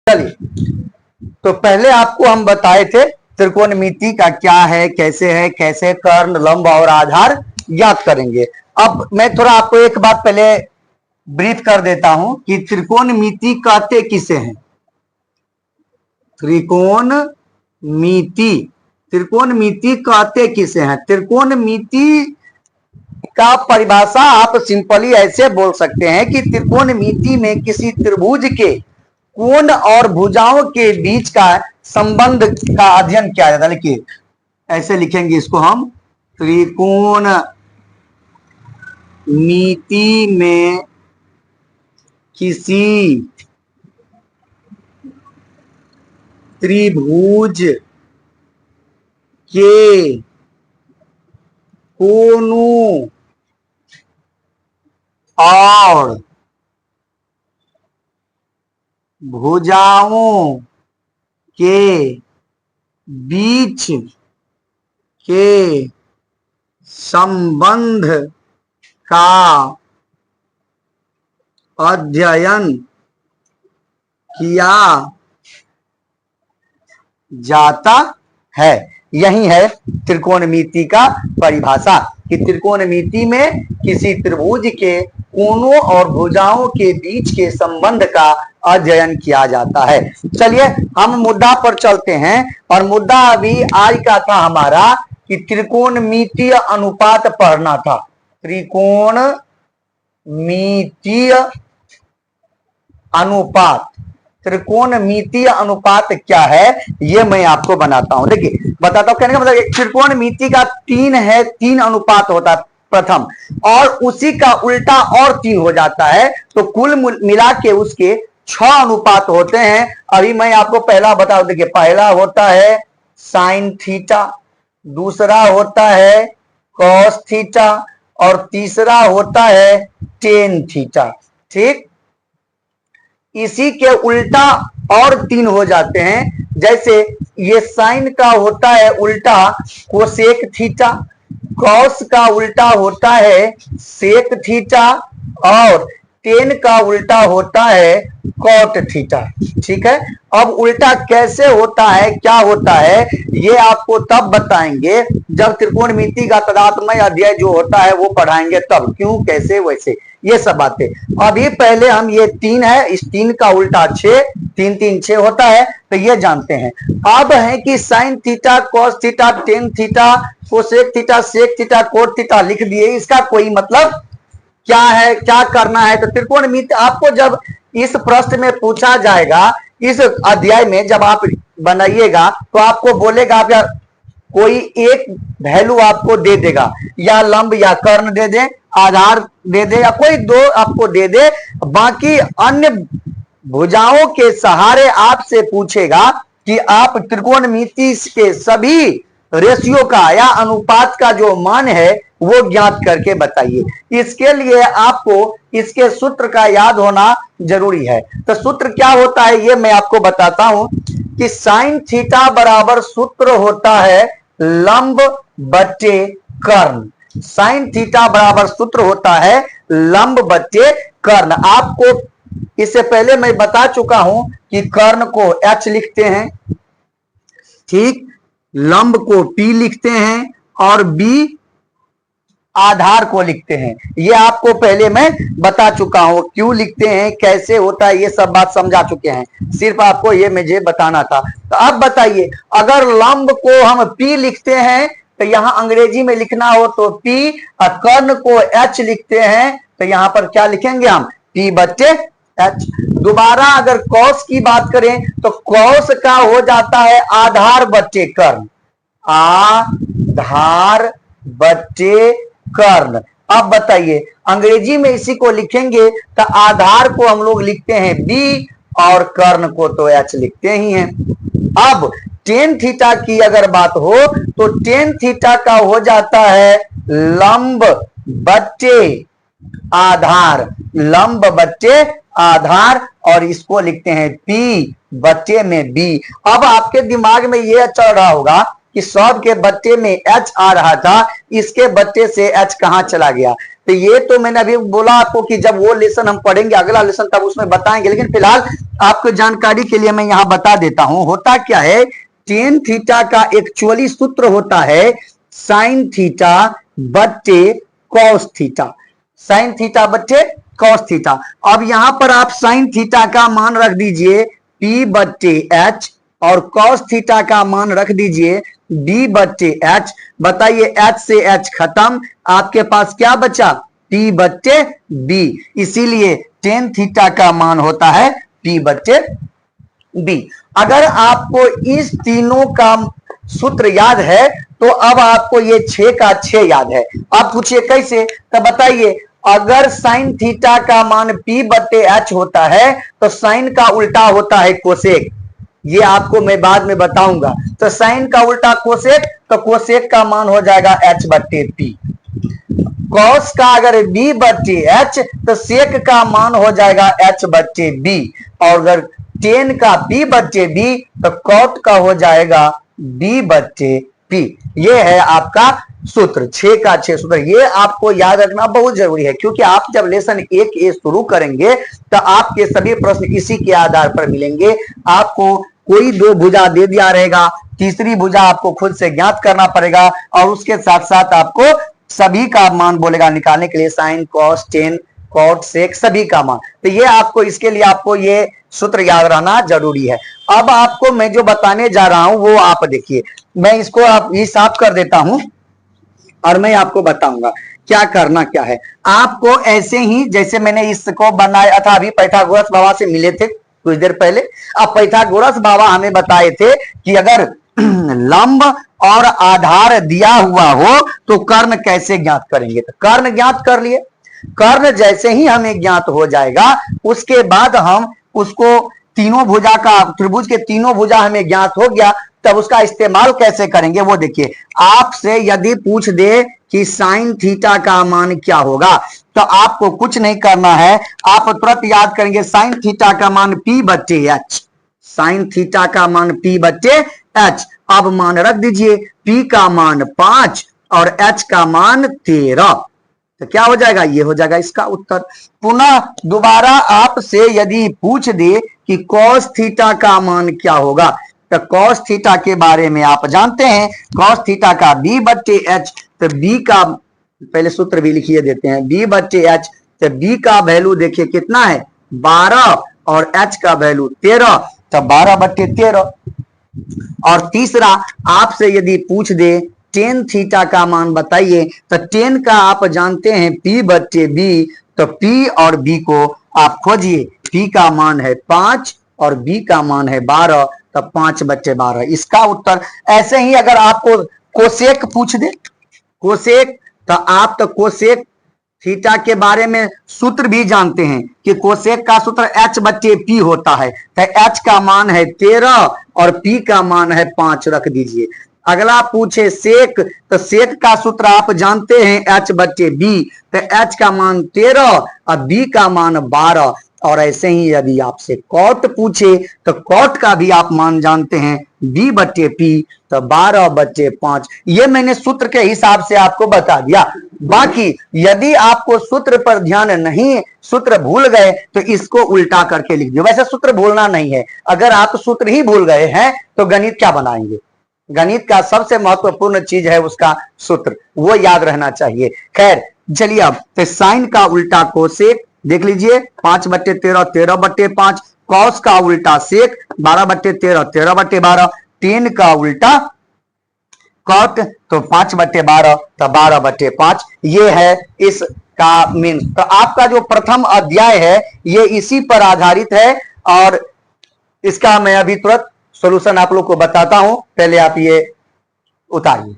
चलिए, तो पहले आपको हम बताए थे त्रिकोणमिति का क्या है, कैसे कर्ण, लंब और आधार ज्ञात करेंगे। अब मैं थोड़ा आपको एक बात पहले ब्रीफ कर देता हूं कि त्रिकोणमिति कहते किसे हैं। त्रिकोणमिति कहते किसे हैं। त्रिकोणमिति का परिभाषा आप सिंपली ऐसे बोल सकते हैं कि त्रिकोणमिति में किसी त्रिभुज के कोण और भुजाओं के बीच का संबंध का अध्ययन किया जाता है। लिखिए, ऐसे लिखेंगे इसको हम, त्रिकोणमिति में किसी त्रिभुज के कोणों और भुजाओं के बीच के संबंध का अध्ययन किया जाता है। यही है त्रिकोणमिति का परिभाषा कि त्रिकोणमिति में किसी त्रिभुज के कोणों और भुजाओं के बीच के संबंध का अध्ययन किया जाता है। चलिए हम मुद्दा पर चलते हैं, और मुद्दा अभी आज का था हमारा कि त्रिकोणमितीय अनुपात पढ़ना था। त्रिकोणमितीय अनुपात क्या है ये मैं आपको बताता हूं। देखिए बताता हूं, कहने का मतलब त्रिकोणमिति का तीन अनुपात होता है प्रथम, और उसी का उल्टा और 3 हो जाता है, तो कुल मिला के उसके 6 अनुपात होते हैं। अभी मैं आपको पहला बता दूं। देखिए, पहला होता है साइन थीटा, दूसरा होता है कॉस थीटा, और तीसरा होता है टेन थीटा। ठीक, इसी के उल्टा और 3 हो जाते हैं। जैसे ये साइन का होता है उल्टा कोसेक थीटा, कॉस का उल्टा होता है सेक थीटा, और टेन का उल्टा होता है कॉट थीटा। ठीक है, अब उल्टा कैसे होता है, क्या होता है, ये आपको तब बताएंगे जब त्रिकोणमिति का तदात्मय अध्याय जो होता है वो पढ़ाएंगे, तब क्यों कैसे वैसे ये सब बातें। अभी पहले हम ये 3 है, इस 3 का उल्टा 6, 3 3 6 होता है, तो ये जानते हैं। अब है कि sine theta, cos theta, tan theta, cosec theta, sec theta, cot theta लिख दिए, इसका कोई मतलब क्या है, क्या करना है। तो त्रिकोणमिति आपको जब इस प्रश्न में पूछा जाएगा, इस अध्याय में जब आप बनाइएगा तो आपको बोलेगा या कोई एक वैल्यू आपको दे देगा, या लंब या कर्ण दे दे, आधार दे दे, या कोई 2 आपको दे दे, बाकी अन्य भुजाओं के सहारे आपसे पूछेगा कि आप त्रिकोणमिति के सभी रेशियो का या अनुपात का जो मान है वो ज्ञात करके बताइए। इसके लिए आपको इसके सूत्र का याद होना जरूरी है। तो सूत्र क्या होता है ये मैं आपको बताता हूं कि साइन थीटा बराबर सूत्र होता है लंब बट्टे कर्ण। साइन थीटा बराबर सूत्र होता है लंब बट्टे कर्ण। आपको इससे पहले मैं बता चुका हूं कि कर्ण को h लिखते हैं, ठीक, लंब को p लिखते हैं, और b आधार को लिखते हैं। ये आपको पहले मैं बता चुका हूं, क्यों लिखते हैं, कैसे होता है, ये सब बात समझा चुके हैं, सिर्फ आपको ये मुझे बताना था। तो अब बताइए, अगर लंब को हम p लिखते हैं तो यहां अंग्रेजी में लिखना हो तो p, और कर्ण को h लिखते हैं तो यहां पर क्या लिखेंगे हम, p बट्टे h। दोबारा अगर कॉस की बात करें तो कॉस का हो जाता है आधार बट्टे कर्ण, आधार बट्टे कर्ण। अब बताइए, अंग्रेजी में इसी को लिखेंगे तो आधार को हम लोग लिखते हैं b, और कर्ण को तो h लिखते ही हैं। अब टेन थीटा की अगर बात हो तो टेन थीटा का हो जाता है लंब बट्टे आधार, लंब बट्टे आधार, और इसको लिखते हैं p बट्टे में b। अब आपके दिमाग में यह चल रहा होगा कि सब के बट्टे में h आ रहा था, इसके बट्टे से h कहां चला गया। तो ये तो मैंने अभी बोला आपको कि जब वो लेसन हम पढ़ेंगे, अगला लेसन, तब उसमें बताएंगे, लेकिन फिलहाल आपको जानकारी के लिए मैं यहां बता देता हूं। होता क्या है, टेन थीटा का एक्चुअली सूत्र होता है साइन थीटा बट्टे कॉस थीटा, साइन थीटा बट्टे कॉस थीटा। अब यहां पर आप साइन थीटा का मान रख दीजिए P बट्टे एच और कॉस थीटा का मान रख दीजिए D बट्टे एच। बताइए H से H खत्म, आपके पास क्या बचा, P बट्टे B। इसीलिए टेन थीटा का मान होता है P बट्टे B। अगर आपको इस तीनों का सूत्र याद है तो अब आपको ये 6 का 6 याद है। आप पूछिए कैसे, तो बताइए, अगर साइन थीटा का मान P बट्टे एच होता है तो साइन का उल्टा होता है कोसेक, ये आपको मैं बाद में बताऊंगा। तो साइन का उल्टा कोसेक, तो कोसेक का मान हो जाएगा H बट्टे P। कॉस का अगर B बट्टे एच तो सेक का मान हो जाएगा H बट्टे B, और अगर टेन का P बट्टे B तो कॉट का हो जाएगा B बट्टे P। ये है आपका सूत्र, 6 का 6 सूत्र। ये आपको याद रखना बहुत जरूरी है, क्योंकि आप जब लेसन 1A शुरू करेंगे तो आपके सभी प्रश्न इसी के आधार पर मिलेंगे। आपको कोई 2 भुजा दे दिया रहेगा, तीसरी भुजा आपको खुद से ज्ञात करना पड़ेगा, और उसके साथ साथ आपको सभी का मान बोलेगा निकालने के लिए, sine cos tan cot sec सभी का मान। तो ये आपको, इसके लिए आपको ये सूत्र याद रहना जरूरी है। अब आपको मैं जो बताने जा रहा हूं वो आप देखिए, मैं इसको आप ये साफ कर देता हूं और मैं आपको बताऊंगा क्या करना क्या है। आपको ऐसे ही जैसे मैंने इसको बनाया था, अभी पाइथागोरस बाबा से मिले थे कुछ देर पहले। अब पाइथागोरस बाबा हमें बताए थे कि अगर लंब और आधार दिया हुआ हो तो कर्ण कैसे ज्ञात करेंगे। तो कर्ण ज्ञात कर लिए, कर्ण जैसे ही हमें ज्ञात हो जाएगा उसके बाद हम उसको तीनों भुजा का, त्रिभुज के तीनों भुजा हमें ज्ञात हो गया, तब उसका इस्तेमाल कैसे करेंगे वो देखिए। आपसे यदि पूछ दे कि साइन थीटा का मान क्या होगा, तो आपको कुछ नहीं करना है, आप तुरंत याद करेंगे साइन थीटा का मान P बट्टे एच, साइन थीटा का मान P बट्टे एच। अब मान रख दीजिए, P का मान 5 और H का मान 13, तो क्या हो जाएगा, ये हो जाएगा इसका उत्तर। पुनः दोबारा आपसे यदि पूछ दे कि कॉस थीटा का मान क्या होगा, तो कॉस थीटा के बारे में आप जानते हैं, कॉस थीटा का B बट्टे एच। तो B का पहले सूत्र भी लिखिए देते हैं, B बट्टे एच। तो B का वैल्यू देखिए कितना है 12 और H का वैल्यू 13, तो 12 बट्टे 13। और तीसरा आपसे यदि पूछ दे टेन थीटा का मान बताइए, तो टेन का आप जानते हैं P बट्टे B, तो P और B को आप खोजिए। P का मान है 5 और B का मान है 12, तो 5 बट्टे 12 इसका उत्तर। ऐसे ही अगर आपको कोसेक पूछ दे, कोसेक, तो आप तो कोसेक थीटा के बारे में सूत्र भी जानते हैं कि कोसेक का सूत्र H बट्टे P होता है। तो H का मान है 13 और P का मान है 5 रख दीजिए। अगला पूछे सेक, तो सेक का सूत्र आप जानते हैं H बट्टे B, तो H का मान 13 और B का मान 12। और ऐसे ही यदि आपसे कॉट पूछे तो कॉट का भी आप मान जानते हैं B बट्टे P, तो 12 बट्टे 5। ये मैंने सूत्र के हिसाब से आपको बता दिया। बाकी यदि आपको सूत्र पर ध्यान नहीं, सूत्र भूल गए तो इसको उल्टा करके लिख दियो। वैसे सूत्र भूलना नहीं है, अगर आप सूत्र ही भूल गए हैं तो गणित क्या बनाएंगे। गणित का सबसे महत्वपूर्ण चीज है उसका सूत्र, वो याद रहना चाहिए। खैर चलिए, अब तो साइन का उल्टा कोसेक देख लीजिए, 5 बट्टे 13 13 बट्टे 5। कॉस का उल्टा सेक 12 बट्टे 13 13 बट्टे 12। टेन का उल्टा कॉट, तो 5 बट्टे 12 तो 12 बट्टे 5। ये है इसका मीन। तो आपका जो प्रथम अध्याय है ये इसी पर आधारित है, और इसका मैं अभी तुरंत सॉल्यूशन आप लोग को बताता हूं। पहले आप ये उतारिए।